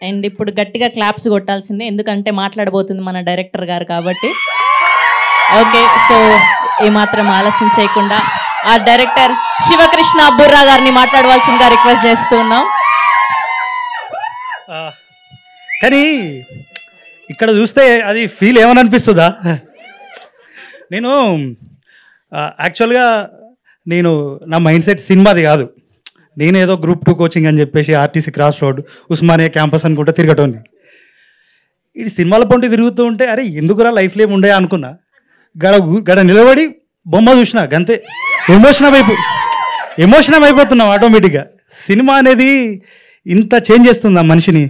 And ఇప్పుడు గట్టిగా claps కొట్టాల్సిందే, ఎందుకంటే మాట్లాడబోతుంది మన డైరెక్టర్ గారు కాబట్టి. ఓకే, సో ఏమాత్రం ఆలస్యం చేయకుండా ఆ డైరెక్టర్ శివకృష్ణ బుర్రా గారిని మాట్లాడవలసిందిగా రిక్వెస్ట్ చేస్తూ ఉన్నాం. కానీ ఇక్కడ చూస్తే అది ఫీల్ ఏమని అనిపిస్తుందా? నేను యాక్చువల్గా నా మైండ్ సెట్ సినిమాది కాదు. నేనేదో గ్రూప్ 2 కోచింగ్ అని చెప్పేసి RTC cross road Osmania campus అనుకుంటే తిరగటోని. ఇది సినిమాల పొంటి తిరుగుతూ ఉంటే అరే ఎందుకురా లైఫ్లో ఏమి ఉండే అనుకున్నా. గడ నిలబడి బొమ్మ చూసినా గంతే ఎమోషనల్ అయిపోతున్నాం ఆటోమేటిక్గా. సినిమా అనేది ఇంత చేంజ్ చేస్తుంది ఆ మనిషిని.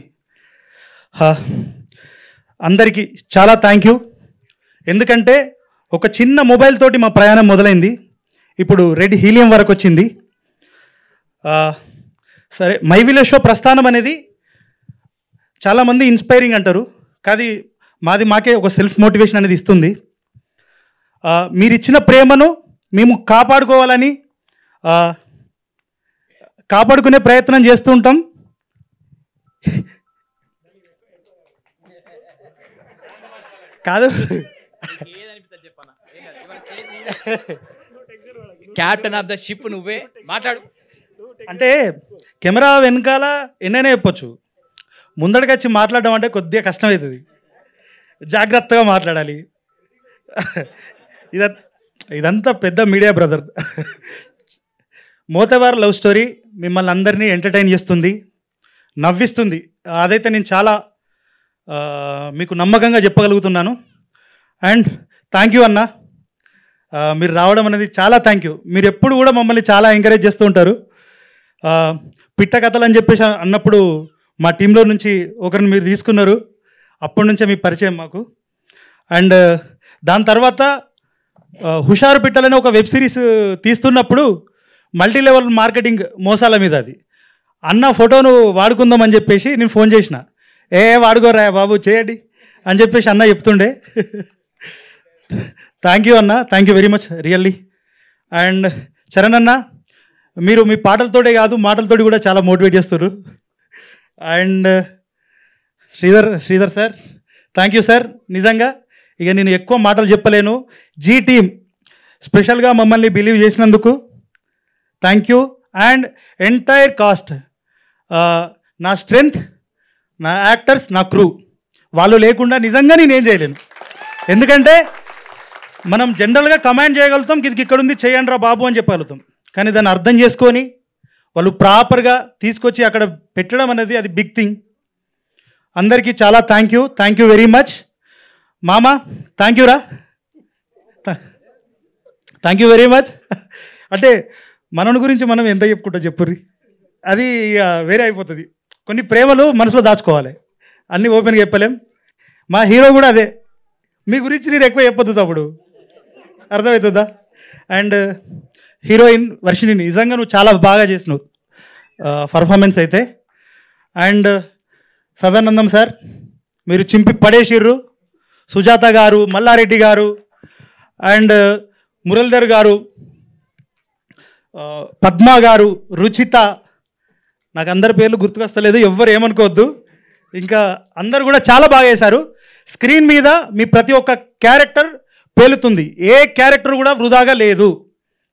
అందరికీ చాలా థ్యాంక్ యూ. ఎందుకంటే ఒక చిన్న మొబైల్ తోటి మా ప్రయాణం మొదలైంది, ఇప్పుడు రెడ్ హీలియం వరకు వచ్చింది. సరే, మై విలేజ్ షో ప్రస్థానం అనేది చాలామంది ఇన్స్పైరింగ్ అంటారు, కానీ మాకే ఒక సెల్ఫ్ మోటివేషన్ అనేది ఇస్తుంది. మీరు ఇచ్చిన ప్రేమను మేము కాపాడుకునే ప్రయత్నం చేస్తూ ఉంటాం. కాదు, క్యాప్టెన్ ఆఫ్ ద షిప్ నువ్వే మాట్లాడు. అంటే కెమెరా వెనకాల ఎన్నైనా చెప్పొచ్చు, ముందడికి వచ్చి మాట్లాడడం అంటే కొద్దిగా కష్టమవుతుంది, జాగ్రత్తగా మాట్లాడాలి. ఇదంతా పెద్ద మీడియా బ్రదర్. మోతబార్ లవ్ స్టోరీ మిమ్మల్ని అందరినీ ఎంటర్టైన్ చేస్తుంది, నవ్విస్తుంది. అదైతే నేను చాలా మీకు నమ్మకంగా చెప్పగలుగుతున్నాను. అండ్ థ్యాంక్ యూ అన్న, మీరు రావడం అనేది చాలా థ్యాంక్ యూ. మీరు ఎప్పుడు కూడా మమ్మల్ని చాలా ఎంకరేజ్ చేస్తూ ఉంటారు. పిట్ట కథలు అని చెప్పేసి అన్నప్పుడు మా టీంలో నుంచి ఒకరిని మీరు తీసుకున్నారు, అప్పటి నుంచే మీ పరిచయం మాకు. అండ్ దాని తర్వాత హుషారు పిట్టలని ఒక వెబ్ సిరీస్ తీస్తున్నప్పుడు మల్టీ లెవెల్ మార్కెటింగ్ మోసాల మీద అది అన్న ఫోటోను వాడుకుందామని చెప్పేసి నేను ఫోన్ చేసిన, వాడుకోరా బాబు చేయండి అని చెప్పేసి అన్న చెప్తుండే. థ్యాంక్ యూ అన్న, thank you very much really. And Charan అన్న, మీరు మీ పాటలతోటే కాదు మాటలతోటి కూడా చాలా మోటివేట్ చేస్తారు. And Sridhar sir, thank you sir. నిజంగా ఇక నేను ఎక్కువ మాటలు చెప్పలేను. జీ టీమ్ స్పెషల్గా మమ్మల్ని బిలీవ్ చేసినందుకు thank you. And entire cost, నా స్ట్రెంగ్త్, నా యాక్టర్స్, నా క్రూ, వాళ్ళు లేకుండా నిజంగా నేనేం చేయలేను. ఎందుకంటే మనం జనరల్గా కమాండ్ చేయగలుగుతాం, ఇది ఇక్కడ ఉంది చేయండి రా బాబు అని చెప్పగలుగుతాం, కానీ దాన్ని అర్థం చేసుకొని వాళ్ళు ప్రాపర్గా తీసుకొచ్చి అక్కడ పెట్టడం అనేది అది బిగ్ థింగ్. అందరికీ చాలా థ్యాంక్ యూ వెరీ మచ్. మామ థ్యాంక్ యూ రా, థ్యాంక్ యూ వెరీ మచ్. అంటే మనని గురించి మనం ఎంత చెప్పుకుంటాం చెప్పుర్రి, అది వేరే అయిపోతుంది. కొన్ని ప్రేమలు మనసులో దాచుకోవాలి, అన్నీ ఓపెన్గా చెప్పలేం. మా హీరో కూడా అదే, మీ గురించి నేను ఎక్కువ చెప్పొద్దు తప్పుడు, అర్థమవుతుందా? అండ్ హీరోయిన్ వర్షిని, నిజంగా నువ్వు చాలా బాగా చేసినావు పర్ఫార్మెన్స్ అయితే. అండ్ సదానందం సార్, మీరు చింపి పడేసిర్రు. సుజాత గారు, మల్లారెడ్డి గారు, అండ్ మురళీధర్ గారు, పద్మ గారు, రుచిత, నాకు అందరి పేర్లు గుర్తుకొస్తలేదు, ఎవ్వరు ఏమనుకోవద్దు. ఇంకా అందరు కూడా చాలా బాగా చేశారు. స్క్రీన్ మీద మీ ప్రతి ఒక్క క్యారెక్టర్ పేలుతుంది, ఏ క్యారెక్టర్ కూడా వృధాగా లేదు,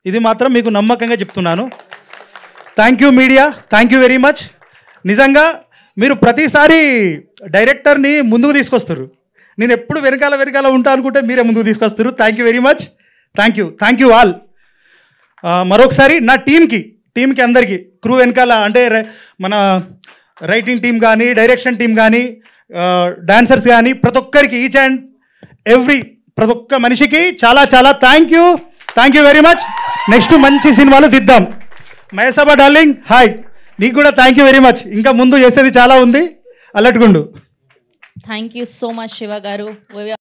ఇది మాత్రం మీకు నమ్మకంగా చెప్తున్నాను. Thank you media, thank you very much. నిజంగా మీరు ప్రతిసారి డైరెక్టర్ని ముందుకు తీసుకొస్తారు, నేను ఎప్పుడు వెనకాల ఉంటా అనుకుంటే మీరే ముందుకు తీసుకొస్తారు. Thank you very much, thank you all. మరొకసారి నా టీంకి అందరికీ, క్రూ వెనకాల అంటే మన రైటింగ్ టీం కానీ, డైరెక్షన్ టీం కానీ, డాన్సర్స్ కానీ, ప్రతి ఒక్కరికి, ఈచ్ అండ్ ఎవ్రీ ప్రతి ఒక్క మనిషికి చాలా thank you very much. Next మంచి సినిమాలు దిద్దాం. మహేసభ డార్లింగ్, హాయ్, నీకు కూడా థ్యాంక్ యూ వెరీ మచ్. ఇంకా ముందు చేసేది చాలా ఉంది, అలర్ట్గుండు. Thank you so much Shiva గారు.